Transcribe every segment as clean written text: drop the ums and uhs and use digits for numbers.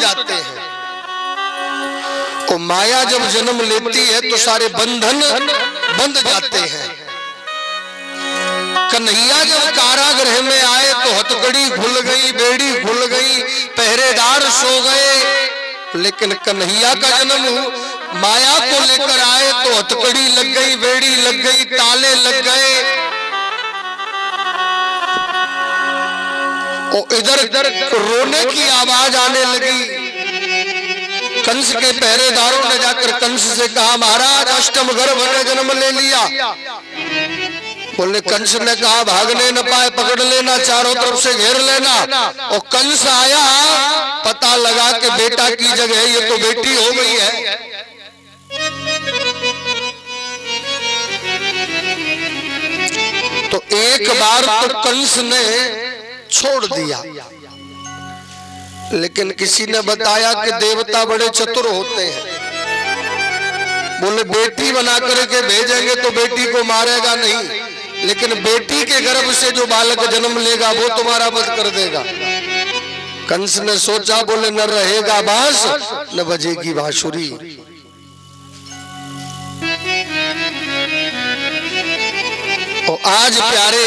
जाते हैं। और माया जब जन्म लेती है तो सारे बंधन बंध जाते हैं। कन्हैया जब कारागृह में आए तो हथकड़ी खुल गई, बेड़ी खुल गई, पहरेदार सो गए। लेकिन कन्हैया का जन्म माया को लेकर आए तो हथकड़ी लग गई, बेड़ी लग गई, ताले लग गए। और इधर रोने की आवाज आने लगी। कंस के पहरेदारों ने जाकर कंस से कहा, महाराज अष्टम गर्भ ने जन्म ले लिया। बोले कंस ने कहा, भागने न पाए, पकड़ लेना, चारों तरफ से घेर लेना। और कंस आया, पता लगा कि बेटा की जगह ये तो बेटी हो गई है। तो एक बार तो कंस ने छोड़ दिया, लेकिन किसी ने बताया कि देवता बड़े चतुर होते हैं। बोले बेटी बना करके भेजेंगे तो बेटी को मारेगा नहीं, लेकिन बेटी के गर्भ से जो बालक जन्म लेगा वो तुम्हारा वध कर देगा। कंस ने सोचा, बोले न रहेगा बांस न बजेगी बांसुरी। और आज प्यारे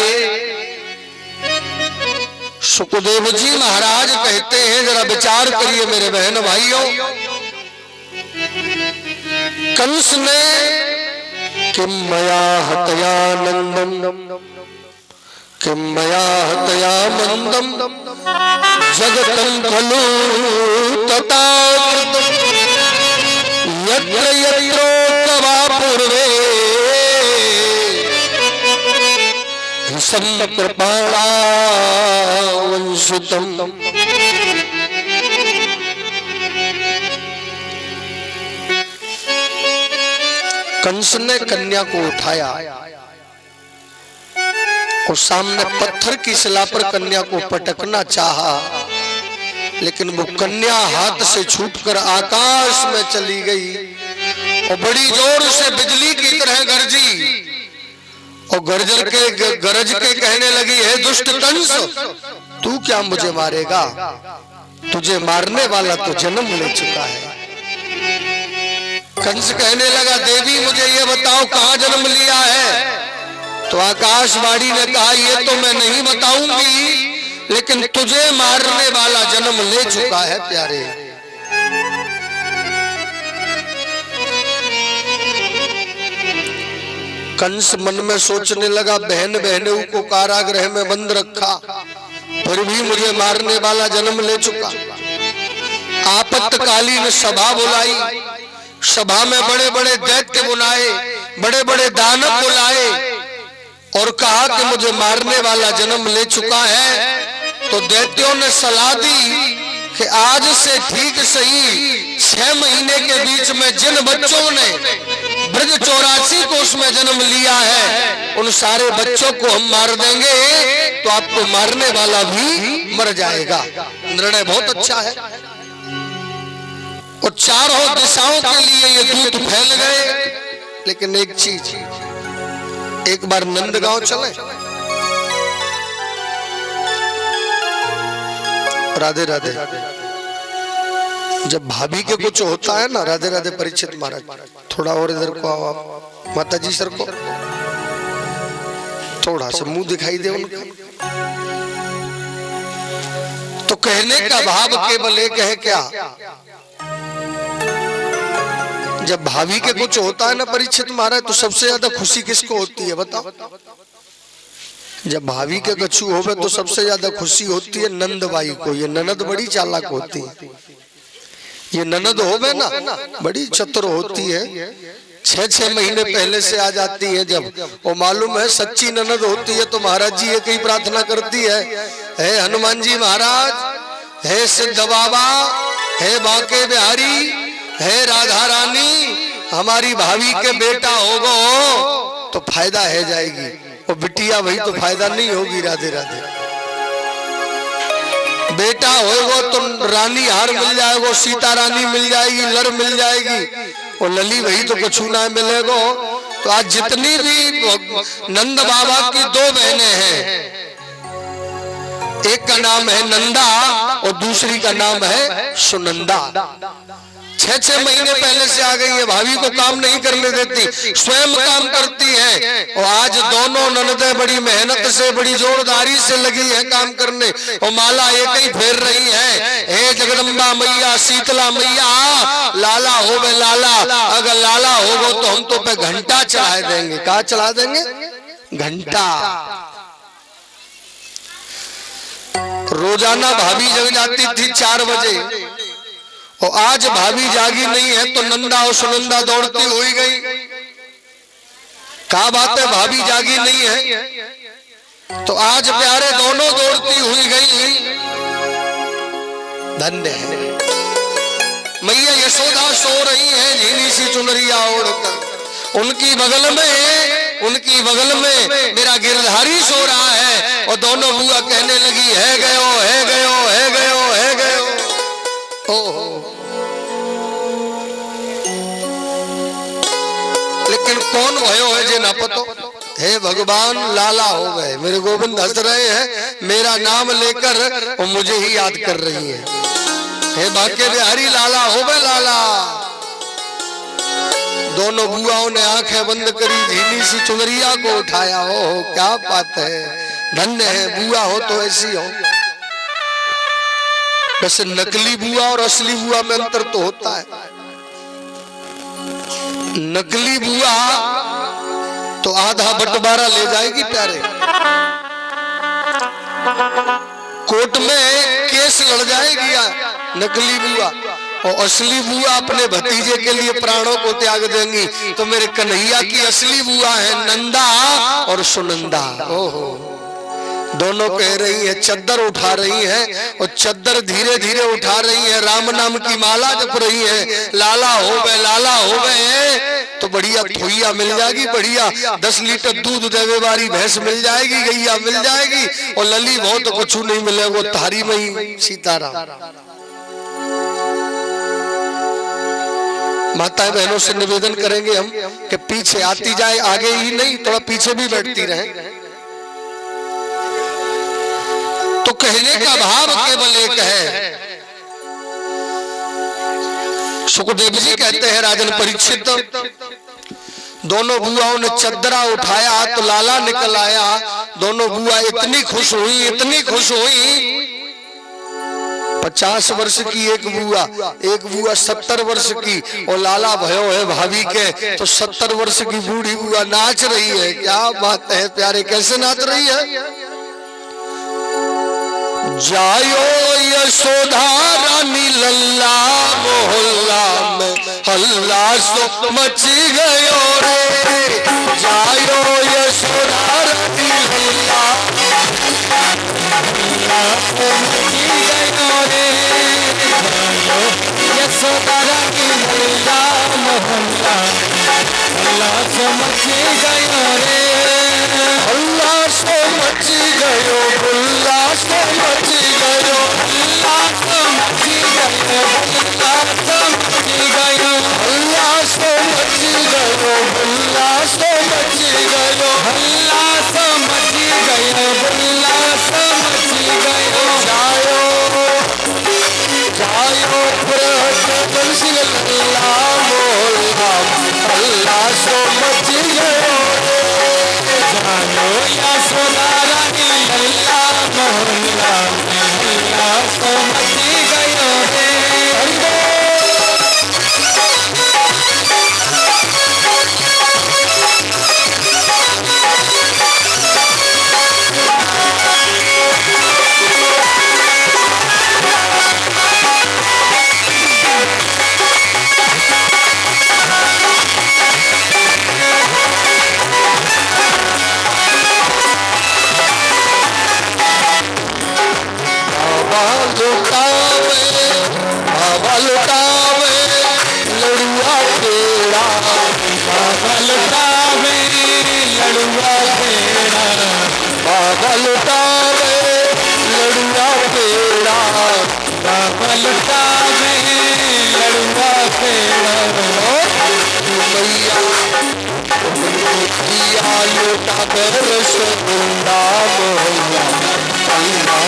सुखदेव जी महाराज कहते हैं, जरा विचार करिए मेरे बहन भाइयों। कंस ने किम मया हतया नंदम किम मया हतया मंदम जगतं खलु तथा यत्र यत्रोक्तवा पूर्वे कृपाणा वंशितम। कंस ने कन्या को उठाया और सामने पत्थर की शिला पर कन्या को पटकना चाहा, लेकिन वो कन्या हाथ से छूटकर आकाश में चली गई और बड़ी जोर से बिजली की तरह गरजी। और गरज के कहने लगी, हे दुष्ट कंस, तू क्या मुझे मारेगा? तुझे मारने वाला तो जन्म ले चुका है। कंस कहने लगा, देवी मुझे ये बताओ कहाँ जन्म लिया है? तो आकाशवाणी ने कहा, ये तो मैं नहीं बताऊंगी, लेकिन तुझे मारने वाला जन्म ले चुका है प्यारे। कंस मन में सोचने लगा, बहन बहनों को कारागृह में बंद रखा, फिर भी मुझे मारने वाला जन्म ले चुका। आपत्कालीन सभा बुलाई, सभा में बड़े बड़े दैत्य बुलाए, बड़े बड़े दानव बुलाए और कहा कि मुझे मारने वाला जन्म ले चुका है। तो दैत्यों ने सलाह दी कि आज से ठीक सही 6 महीने के बीच में जिन बच्चों ने ब्रज 84 को उसमें जन्म लिया है, उन सारे बच्चों को हम मार देंगे, तो आपको मारने वाला भी मर जाएगा। निर्णय बहुत अच्छा है। और चारों दिशाओं के लिए ये दूत फैल गए। लेकिन एक चीज, एक बार नंदगांव चले। राधे राधे। जब भाभी के कुछ होता है ना, राधे राधे परीक्षित महाराज, थोड़ा और इधर को आओ आप, माता जी सर को थोड़ा सा मुंह दिखाई दे उनका। तो कहने का भाव केवल एक है, क्या जब भाभी के कुछ होता है ना परीक्षित महाराज, तो सबसे ज्यादा खुशी किसको होती है बताओ? जब भाभी के कछु होवे तो सबसे ज्यादा खुशी होती है नंदबाई को। ये ननद बड़ी चालाक होती है। ये ननद होवे ना, बड़ी चतुर होती है। 6-6 महीने पहले से आ जाती है जब, वो मालूम है सच्ची ननद होती है तो महाराज जी एक ही प्रार्थना करती है, हे हनुमान जी महाराज, हे सिद्ध बाबा, हे बांके बिहारी, हे राधा रानी, हमारी भाभी के बेटा होगो तो फायदा है जाएगी, और बिटिया वही तो फायदा नहीं होगी। राधे राधे। बेटा होगा तो रानी हार मिल जाएगा, सीता रानी मिल जाएगी, लर मिल जाएगी, और लली वही तो कुछ ना मिलेगा। तो आज जितनी भी नंद बाबा की 2 बहनें हैं, एक का नाम है नंदा और दूसरी का नाम है सुनंदा। 6-6 महीने पहले से आ गई है, भाभी को काम नहीं करने देती, स्वयं काम करती है। और आज दोनों ननदें बड़ी मेहनत से, बड़ी जोरदारी से लगी है काम करने, और माला एक ही फेर रही है, हे जगदम्बा मैया, शीतला मैया, लाला हो बे लाला, अगर लाला होगो तो हम तो पे घंटा चढ़ा देंगे। कहा चढ़ा देंगे? घंटा। रोजाना भाभी जग जाती थी 4 बजे, और आज भाभी जागी नहीं है तो नंदा और सुनंदा दौड़ती हुई गई। क्या बात है, भाभी जागी नहीं है तो आज प्यारे दोनों दौड़ती हुई गई। धन्य है मैया यशोदा सो रही है झीनी सी चुनरिया ओढ़कर, उनकी बगल में मेरा गिरधारी सो रहा है, और दोनों बुआ कहने लगी है गयो है गयो है गयो है गयो। ओहो, लेकिन कौन भयो है जे ना पतो? हे भगवान, लाला हो गए। मेरे गोविंद हंस रहे हैं, मेरा नाम लेकर वो मुझे ही याद कर रही है। हे भाग्य बिहारी, लाला हो गए लाला। दोनों बुआओं ने आंखें बंद करी, झीनी सी चुनरिया को उठाया। हो क्या बात है, धन्य है, बुआ हो तो ऐसी हो। वैसे नकली बुआ और असली बुआ में अंतर तो होता है। नकली बुआ तो आधा बंटवारा ले जाएगी प्यारे, कोर्ट में केस लड़ जाएगी नकली बुआ, और असली बुआ अपने भतीजे के लिए प्राणों को त्याग देंगी। तो मेरे कन्हैया की असली बुआ है नंदा और सुनंदा। ओहो, दोनों कह रही है, चद्दर उठा रही है, और चद्दर धीरे धीरे उठा रही है, राम नाम की माला जप रही है। लाला हो गए लाला हो गए तो बढ़िया थोइया मिल जाएगी, बढ़िया 10 लीटर दूध देवे वाली भैंस मिल जाएगी, गैया मिल जाएगी, और लली बहुत तो कुछ नहीं मिलेगा, वो थारी में ही सीताराम। माताएं बहनों से निवेदन करेंगे हम कि पीछे आती जाए, आगे ही नहीं, थोड़ा पीछे भी बैठती रहे। तो कहने का भाव केवल एक है। सुखदेव जी कहते हैं, राजन परीक्षित, दोनों बुआओं ने चद्दरा उठाया तो लाला निकल आया। दोनों बुआ इतनी खुश हुई, इतनी खुश हुई। 50 वर्ष की एक बुआ 70 वर्ष की, और लाला भयो है भाभी के, तो 70 वर्ष की बूढ़ी बुआ नाच रही है। क्या बात है प्यारे, कैसे नाच रही है? जायो यशोदा रानी लल्ला, मोहल्ला में हल्ला सो मची गयो रे। जायो यशोदा रानी लल्ला, यशोदा रानी लल्ला, मोहल्ला हल्ला सो मची गयो रे। हल्ला सो मची गयो, हुल्ला सो मची गयो, हल्ला सो मची गयो, हुल्ला सो मची गयो, हल्ला सो मची गयो, हुल्ला सो मची गयो, हल्ला सो मची गयो, हुल्ला सो मची गयो। जायो बंसी लल्ला, मोहल्ला हल्ला सो मची गयो। जायो यशोदा रानी लल्ला, मोहल्ला हल्ला सो मची गयो रे। बाबा लुटावे लड़ुआ पेड़ा, बाबा लुटावे लड़ुआ पेड़ा, बाबा लुटावे लड़ुआ पेड़ा, बाबा लुटावे लड़ुआ पेड़ा। मैया लुटा कर रसगुल्ला, मोहल्ला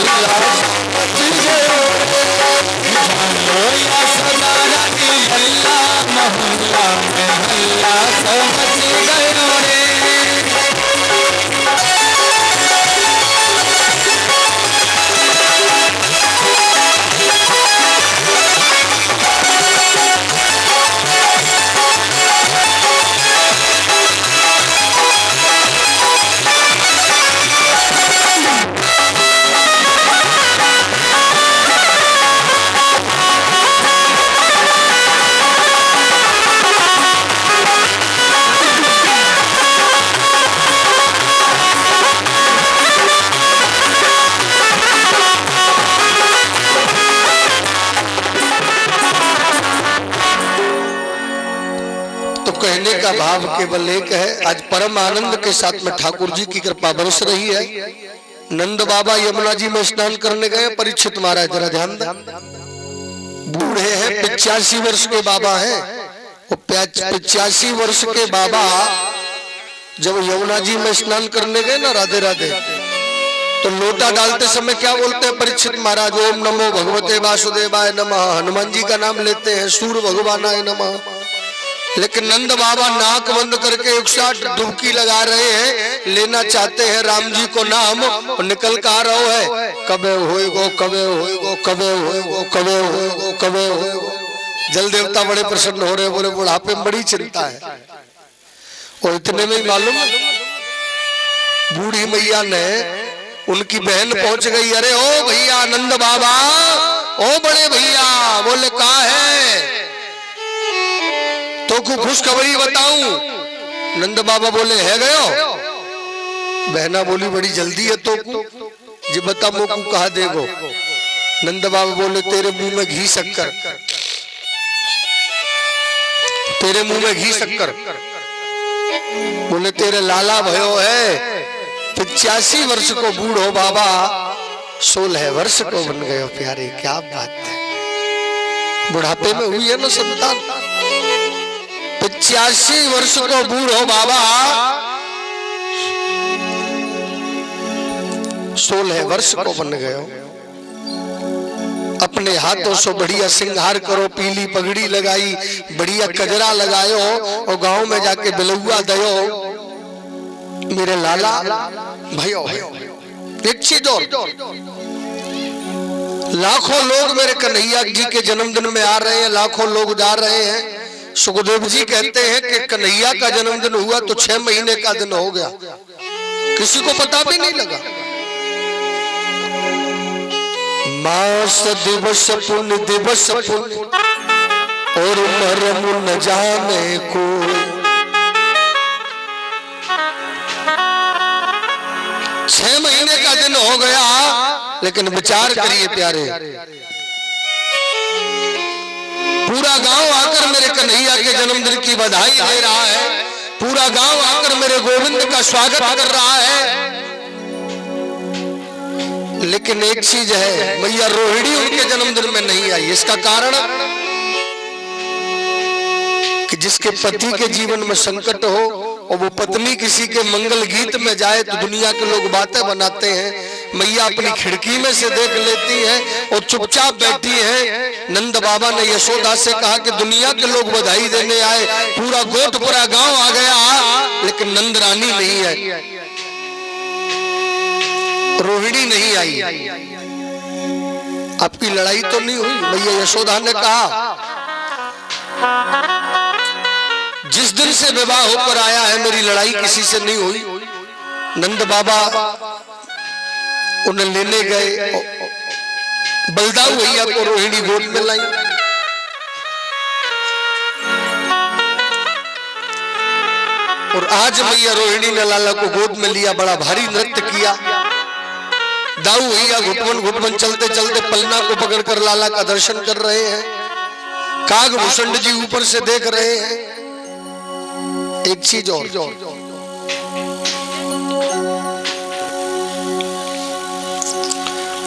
हल्ला मच गयो रे यशोदा रानी हल्ला मोहल्ला में हल्ला मच गयो रे। कहने का भाव केवल एक है, आज परम आनंद के साथ में ठाकुर जी की कृपा बरस रही है। नंद बाबा यमुना जी में स्नान करने गए, परीक्षित महाराज जरा ध्यान दें, बूढ़े हैं, 85 वर्ष के बाबा हैं। वो 85 वर्ष के बाबा जब यमुना जी में स्नान करने गए ना, राधे राधे, तो लोटा डालते समय क्या बोलते हैं परीक्षित महाराज? ओम नमो भगवते वासुदेवाय नमः। हनुमान जी का नाम लेते हैं, सूर्य भगवानाय नमः। लेकिन नंद बाबा नाक बंद करके 160 डुबकी लगा रहे हैं, लेना चाहते हैं राम जी को नाम, और निकल का रहो है, कबे होएगो कबे होएगो कबे होएगो कबे होएगो कबे होएगो। जल देवता बड़े प्रसन्न हो रहे, बोले बुढ़ापे में बड़ी चिंता है। और इतने में ही मालूम बूढ़ी मैया ने, उनकी बहन पहुंच गई, अरे ओ भैया नंद बाबा, ओ बड़े भैया। बोले कहा है? तो को खुशखबरी बताऊं? नंद बाबा बोले है गयो। बहना बोली बड़ी जल्दी है तो जी बता मोकू कहा देगो। नंद बाबा बोले तेरे मुंह में घी शक्कर, तेरे मुंह में घी शक्कर। बोले तेरे लाला भयो है, 85 वर्ष को बूढ़ो बाबा, 16 वर्ष को बन गए प्यारे। क्या बात है, बुढ़ापे में हुई है ना संतान। 85 वर्ष को बूढ़ो बाबा, 16 वर्ष को बन गए। अपने हाथों से बढ़िया श्रृंगार करो, पीली पगड़ी लगाई, बढ़िया कजरा लगायो, और गांव में जाके बिलुआ दयो, मेरे लाला भयो। एक चीज और, लाखों लोग मेरे कन्हैया जी के जन्मदिन में आ रहे हैं, लाखों लोग जा रहे हैं। सुखदेव जी कहते हैं कि कन्हैया का जन्मदिन हुआ तो 6 महीने का दिन हो गया, किसी को पता भी नहीं लगा। मास दिवस पुण्य दिवस पुण्य और मरम न जाने को, 6 महीने का दिन हो गया। लेकिन विचार करिए प्यारे, पूरा गांव आकर मेरे कन्हैया के जन्मदिन की बधाई दे रहा है, पूरा गांव आकर मेरे गोविंद का स्वागत कर रहा है। लेकिन एक चीज है, मैया रोहिणी उनके जन्मदिन में नहीं आई। इसका कारण कि जिसके पति के जीवन में संकट हो और वो पत्नी किसी के मंगल गीत में जाए तो दुनिया के लोग बातें बनाते हैं। मैया अपनी खिड़की में से देख लेती है और चुपचाप बैठी है। नंद बाबा ने यशोदा से कहा कि दुनिया के लोग बधाई देने आए, पूरा गोट पूरा गांव आ गया, लेकिन नंद रानी नहीं आई, रोहिणी नहीं आई। आपकी लड़ाई तो नहीं हुई? मैया यशोदा ने कहा जिस दिन से विवाह होकर आया है मेरी लड़ाई किसी से नहीं हुई। नंद बाबा उन्हें लेने गए, बलदाऊ भैया को रोहिणी गोद में लाई। और आज मैया रोहिणी ने लाला को गोद में लिया, बड़ा भारी नृत्य किया। दाऊ भैया घुटमन घुटमन चलते चलते पलना को पकड़कर लाला का दर्शन कर रहे हैं। काग भूषण जी ऊपर से देख रहे हैं। एक चीज और,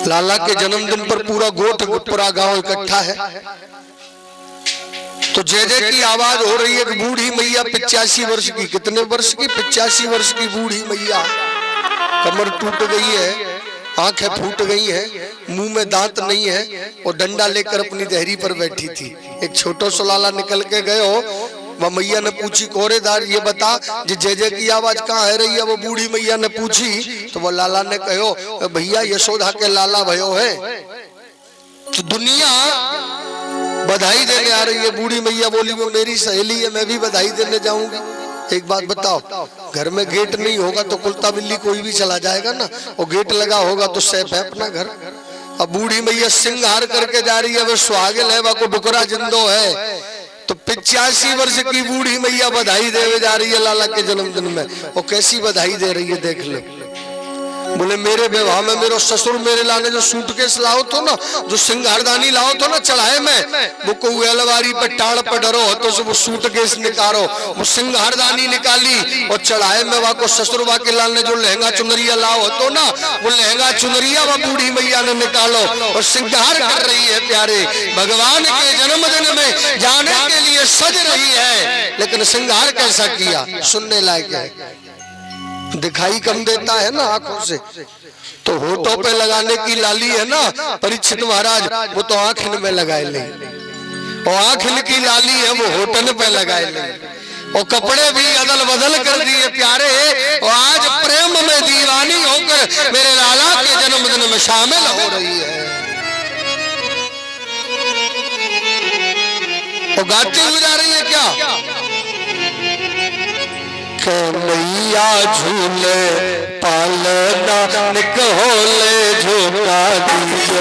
लाला के जन्मदिन पर पूरा गोठ पूरा गांव इकट्ठा है। तो जय जय की आवाज हो रही है कि बूढ़ी मैया 85 वर्ष की, कितने वर्ष की? 85 वर्ष की बूढ़ी मैया, कमर टूट गई है, आंखें फूट गई हैं, मुंह में दांत नहीं है और डंडा लेकर अपनी देहरी पर बैठी थी। एक छोटो सो लाला निकल के गयो। वह मैया ने पूछी, कोरेदार ये बता जे जय जय की आवाज कहाँ है रही है? वो बूढ़ी मैया ने पूछी तो वो लाला ने कहो, भैया यशोदा के लाला भयो है। तो दुनिया बधाई देने आ रही है। बूढ़ी मैया बोली, वो मेरी सहेली है, मैं भी बधाई देने जाऊंगी। एक बात बताओ, घर में गेट नहीं होगा तो कुत्ता बिल्ली कोई भी चला जाएगा ना, और गेट लगा होगा तो सेफ है अपना घर। अब बूढ़ी मैया सिंगार करके जा रही है, वो सुहागिन है, को डुकरा जिंदो है। तो 85 वर्ष की बूढ़ी मैया बधाई देवे जा रही है लाला के जन्मदिन में। और कैसी बधाई दे रही है देख लो। बोले, मेरे विवाह में मेरे ससुर मेरे लाने जो सूटकेस लाओ तो ना, जो सिंगारदानी लाओ तो ना चढ़ाए में, वो को अलवारी पे टाड़ पे डरो तो वो सूटकेस निकालो, वो सिंगारदानी निकाली और चढ़ाए में वहाँ को ससुर वा के लाल ने जो लहंगा चुनरिया लाओ तो ना, वो लहंगा चुनरिया वह बूढ़ी मैया ने निकालो और सिंगार कर रही है। प्यारे भगवान के जन्मदिन में जाने के लिए सज रही है, लेकिन सिंगार कैसा किया सुनने लायक है। दिखाई कम देता है ना आंखों से, तो होठों पे लगाने की लाली है ना परीक्षित महाराज, वो तो आंखिन में लगाए ले, और आंखिन की लाली है वो होठन पे लगाए ले, और कपड़े भी अदल बदल कर दिए प्यारे। और आज प्रेम में दीवानी होकर मेरे लाला के जन्मदिन में शामिल हो रही है। और गाती हुई जा रही है क्या? मैया झूले पालना निक होले झूला दीजो,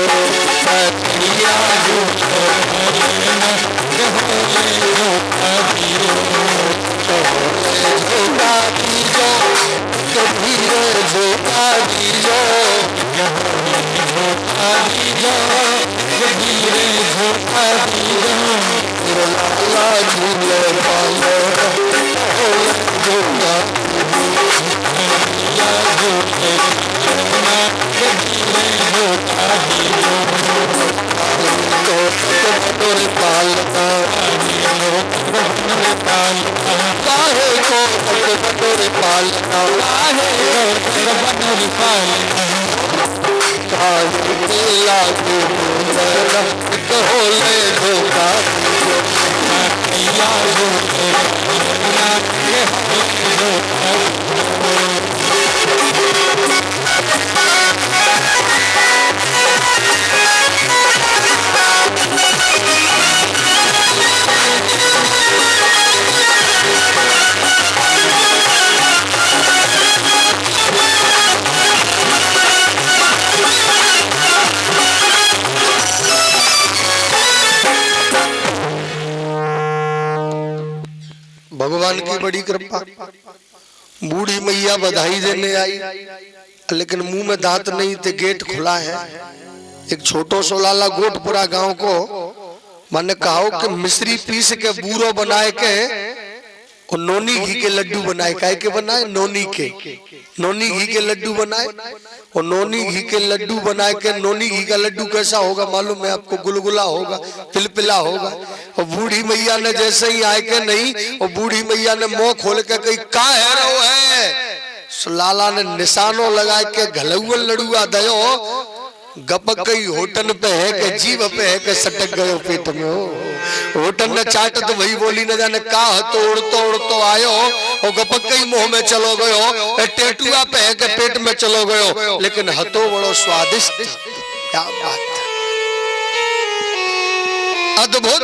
मैया झूले पालना निक होले झूला दीजो, झूला दीजो कबीर झूला दीजो, झूला दीजो कबीर झूला दीजो, लाला झूले पालना भगवान की बड़ी कृपा। बूढ़ी मैया बधाई देने आई, लेकिन मुंह में दांत नहीं थे, गेट खुला है। एक छोटो सो लाला गोटपुरा गांव को मैंने कहा कि मिश्री पीस के बूरो बनाए के और नोनी घी के लड्डू बनाए। काहे के बनाए? नोनी घी के लड्डू बनाए। और नोनी घी के लड्डू बनाए के, नोनी घी का लड्डू कैसा होगा मालूम है आपको? गुलगुला होगा, पिलपिला होगा। और बूढ़ी मैया ने जैसे ही आए के नहीं, और बूढ़ी मैया ने मुंह खोल के कही, का है रो है? लाला ने निशानों लगा के घलुआ लड़ुआ दयो, गपक गई होटन पे है के जीव पे है के सटक गयो पेट में। हो होटन ने चाट तो वही बोली न जाने का तोड़ आयो, और गपक गई मुंह में चलो गयो, टेटुआ पे है के पेट में चलो गयो, लेकिन हतो बड़ो स्वादिष्ट। क्या बात है, अद्भुत।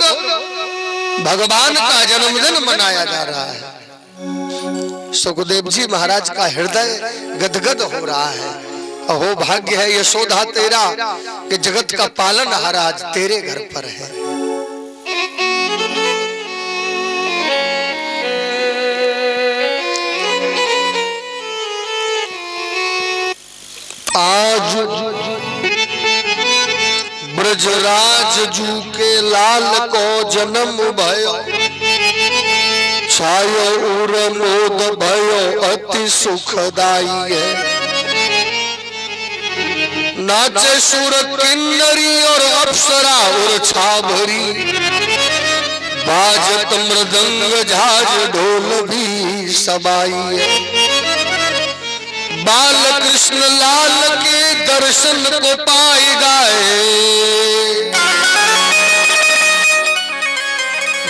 भगवान का जन्मदिन मनाया जा रहा है। सुखदेव जी महाराज का हृदय गदगद हो रहा है। अहो भाग्य है यशोदा तेरा कि जगत का पालन हर आज तेरे घर पर है। आज ब्रजराज जू के लाल को जन्म भयो, छायो उर मोद भयो अति सुखदाई है। नाचे सुर किन्नरी और अप्सरा और छाभरी, बाजत मृदंग झाज ढोल भी सबाई है। बाल कृष्ण कृष्ण लाल के दर्शन को पाई गाए,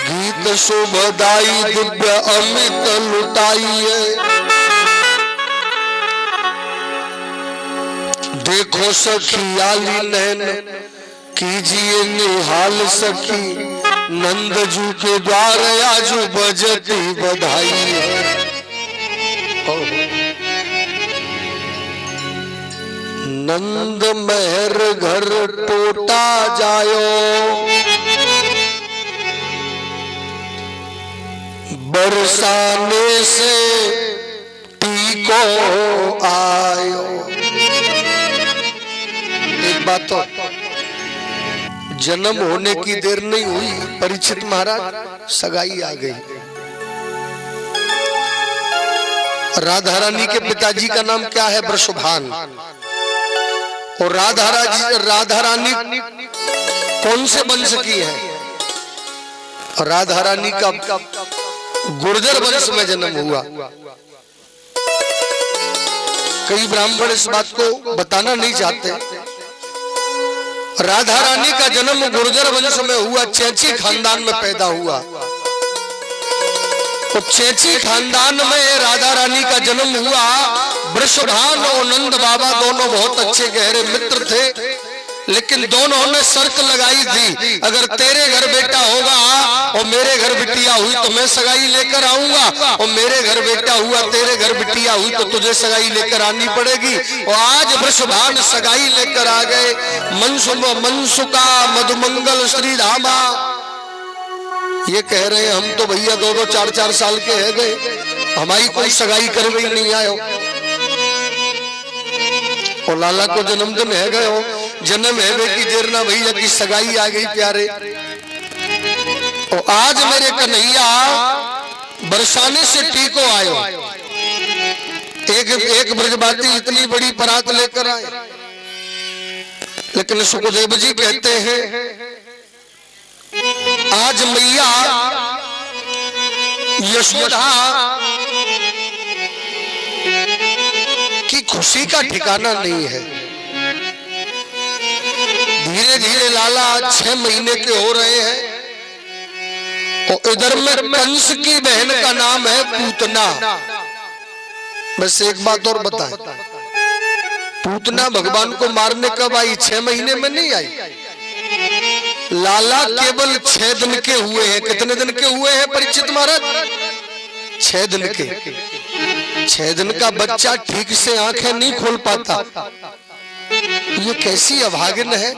गीत शोभदाई दिव्य अमृत लुटाइए। देखो सखी आली नैन कीजिए निहाल सखी, नंद जू के द्वार आजू बजती बधाई है। नंद महर घर टोटा जायो, बरसाने से टीको आयो। एक बात तो, जन्म होने की देर नहीं हुई, परीक्षित महाराज सगाई आ गई। राधा रानी के पिताजी का नाम क्या है? वृषभान। और राधा रानी कौन से वंश की है? राधा रानी का गुर्जर वंश में जन्म हुआ। कई ब्राह्मण इस बात को बताना नहीं चाहते। राधा रानी का जन्म गुर्जर वंश में हुआ, चेची खानदान में पैदा हुआ। तो चेची खानदान में राधा रानी का जन्म हुआ। वृषभान और नंद बाबा दोनों बहुत अच्छे गहरे मित्र थे, लेकिन दोनों ने शर्त लगाई थी, अगर तेरे घर बेटा होगा और मेरे घर बिटिया हुई तो मैं सगाई लेकर आऊंगा, और मेरे घर बेटा हुआ तेरे घर बिटिया हुई तो तुझे सगाई लेकर आनी पड़ेगी। और आज वृषभान सगाई लेकर आ गए। मनसुका मधुमंगल श्री धामा, ये कह रहे हैं हम तो भैया 2-2 4-4 साल के है गए, हमारी कोई सगाई कर गई नहीं आयो। और लाला को जन्मदिन है गए हो, जन्म है वे की देर ना भैया की सगाई आ गई प्यारे। और आज मेरे कन्हैया बरसाने से टीको आयो। एक ब्रजबाती इतनी बड़ी परात लेकर आए, लेकिन सुखदेव जी कहते हैं आज मैया यशोदा की खुशी का ठिकाना नहीं है। धीरे धीरे लाला 6 महीने के हो रहे हैं, और इधर में कंस की बहन का नाम है पूतना। बस एक बात और बताएं, पूतना भगवान को मारने कब आई? 6 महीने में नहीं आई। लाला केवल 6 दिन के हुए हैं। कितने दिन के हुए हैं परीक्षित महाराज? 6 दिन के। 6 दिन का बच्चा ठीक से आंखें नहीं खोल पाता। ये कैसी अभागिन है।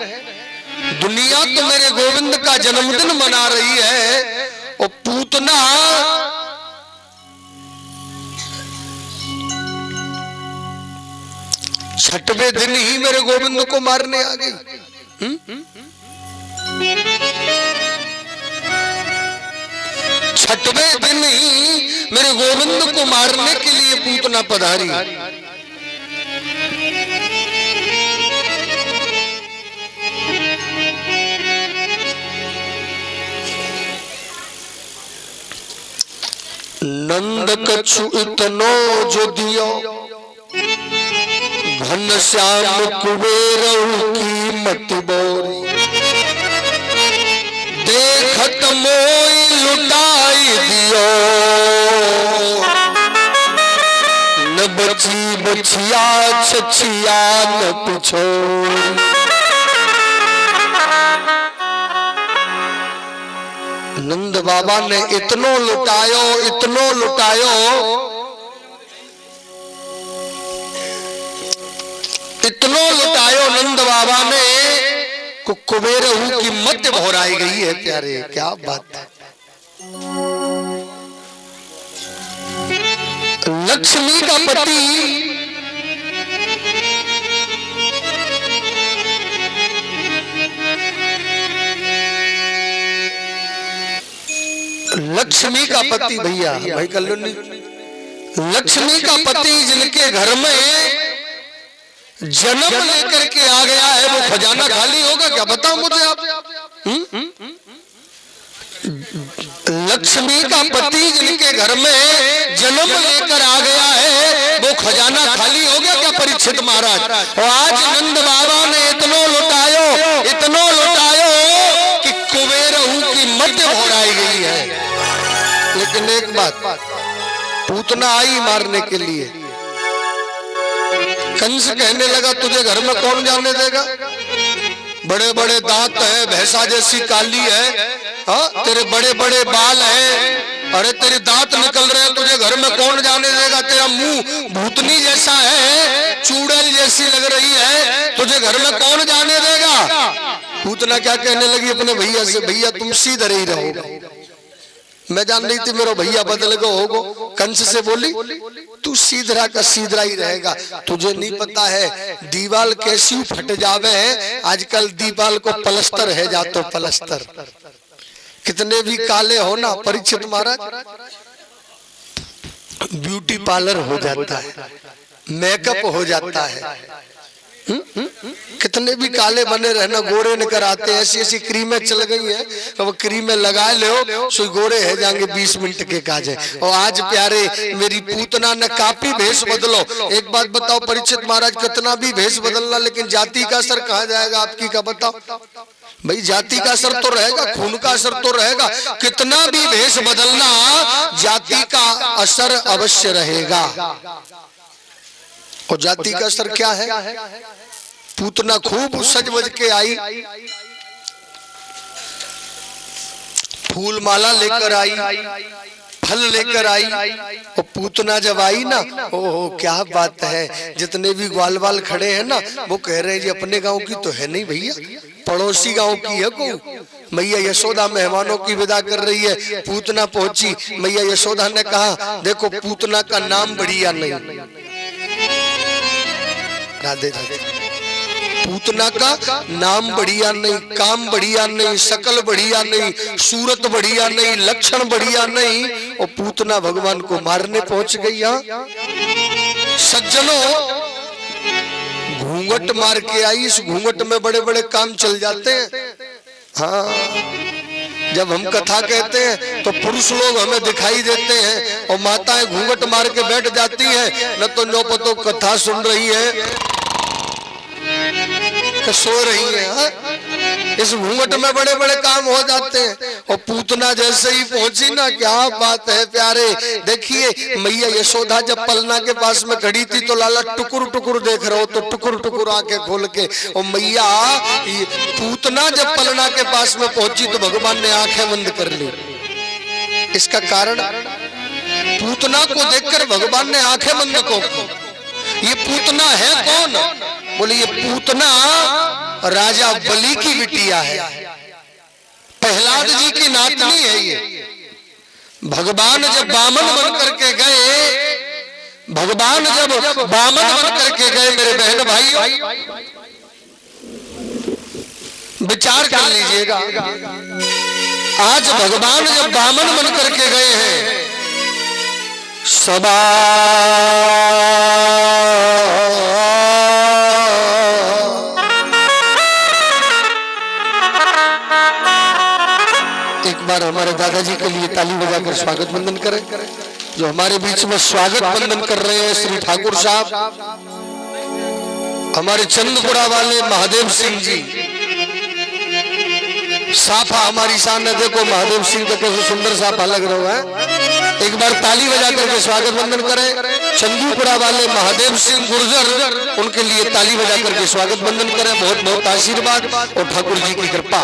दुनिया तो मेरे गोविंद का जन्मदिन मना रही है, और पूतना छठवें दिन ही मेरे गोविंद को मारने आ गई। छठवें दिन ही मेरे गोविंद को मारने के लिए पूतना पधारी। नंद कछु इतनो जो दियो, घन श्याम कुबेरऊ की मति बोरी। देखत मोई लुटाई दियो, न बची बचिया छछिया न पिछोरी। नंद बाबा ने इतनो लुटायो, इतनो लुटायो, इतनो लुटायो नंद बाबा ने कुबेरऊ की मत भोराई गई है प्यारे। क्या बात है। लक्ष्मी का पति लक्ष्मी का पति भैया भाई कल्याणी, लक्ष्मी का पति जिनके घर में जन्म लेकर के आ गया है, वो खजाना खाली होगा क्या? बताओ मुझे आप। लक्ष्मी का पति जिनके घर में जन्म लेकर आ गया है, वो खजाना खाली हो गया क्या? परीक्षित परीक्षित महाराज। और आज नंद बाबा ने इतनो लुटायो कि कुबेरहू की मध्य भोराई गई है। लेकिन एक बात, पूतना आई मारने के लिए। कंस कहने लगा तुझे घर में कौन जाने देगा, बड़े बड़े दांत है, भैंसा जैसी काली है, हाँ तेरे बड़े बड़े बाल हैं, अरे तेरे दांत निकल रहे हैं, तुझे घर में कौन जाने देगा, तेरा मुंह भूतनी जैसा है, चूड़ैल जैसी लग रही है, तुझे घर में कौन जाने देगा। पूतना क्या कहने लगी अपने भैया से, भैया तुम सीधे ही रहोगे, मैं जान रही थी मेरा भैया बदल गो होगो। कंस से बोली तू सीधरा का सीधरा ही रहेगा, तुझे नहीं पता है दीवाल कैसी फट जावे है, आजकल दीवाल को पलस्तर है जा तो पलस्तर, कितने भी काले हो ना परीक्षित महाराज, ब्यूटी पार्लर हो जाता है, मेकअप हो जाता है, कितने भी काले बने रहना गोरे न कराते, ऐसी ऐसी क्रीमें चल गई हैं, अब क्रीमें लगा लो सो गोरे है जाएंगे 20 मिनट के काजे। और आज प्यारे मेरी पूतना ने काफी भेष बदलो। एक बात बताओ परीक्षित महाराज, कितना भी भेष बदलना लेकिन जाति का असर कहाँ जाएगा आपकी का बताओ भाई, जाति का असर तो रहेगा, खून का असर तो रहेगा, कितना भी भेष बदलना जाति का असर अवश्य रहेगा। और जाति का असर क्या है, पूतना खूब सज बज के आई, फूल माला लेकर आई, फल लेकर आई, और पूतना जब आई ना, ओहो क्या बात है, जितने भी ग्वाल वाल खड़े हैं ना वो कह रहे हैं जी अपने गांव की तो है नहीं भैया, पड़ोसी गांव की है को। मैया यशोदा मेहमानों की विदा कर रही है, पूतना पहुंची, मैया यशोदा ने कहा देखो पूतना का नाम बढ़िया नहीं, राधे राधे, पूतना का नाम बढ़िया नहीं, काम बढ़िया नहीं, शकल बढ़िया नहीं, सूरत बढ़िया नहीं, लक्षण बढ़िया नहीं, और पूतना भगवान को मारने पहुंच गई। यहाँ सज्जनों घूंघट मार के आई, इस घूंघट में बड़े बड़े काम चल जाते हैं। हाँ जब हम कथा कहते हैं तो पुरुष लोग हमें दिखाई देते हैं और माताएं घूंघट मार के बैठ जाती हैं, न तो नो पतो कथा सुन रही है तो सो रही है। इस घूंघट में बड़े बड़े काम हो जाते हैं। और पूतना जैसे ही पहुंची ना, क्या बात है प्यारे, देखिए मैया यशोदा जब पलना के पास में खड़ी थी तो लाला टुकुर टुकुर देख रहे हो, तो टुकुर टुकुर आंखें खोल के, और मैया पूतना जब पलना के पास में पहुंची तो भगवान ने आंखें बंद कर ली। इसका कारण पूतना को देखकर भगवान ने आंखें बंद को, ये पूतना है कौन, बोले ये पूतना राजा बलि की बिटिया है, प्रहलाद जी की नातनी है ये। भगवान जब बामन बन करके गए, भगवान जब बामन बन करके गए मेरे बहन भाइयों, विचार कर लीजिएगा, आज भगवान जब बामन बन करके गए हैं, सदा एक बार हमारे दादाजी के लिए ताली बजाकर स्वागत वंदन करें। जो हमारे बीच में स्वागत वंदन कर रहे हैं श्री ठाकुर साहब, हमारे चंदपुरा वाले महादेव सिंह जी, साफा हमारी शान है, देखो महादेव सिंह का कैसे सुंदर साफा लग रहा है। एक बार ताली बजा करके स्वागत वंदन करें। चंदूपुरा वाले महादेव सिंह गुर्जर, उनके लिए ताली बजा करके स्वागत वंदन करें। बहुत बहुत आशीर्वाद और ठाकुर जी की कृपा।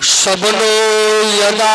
सबनो यदा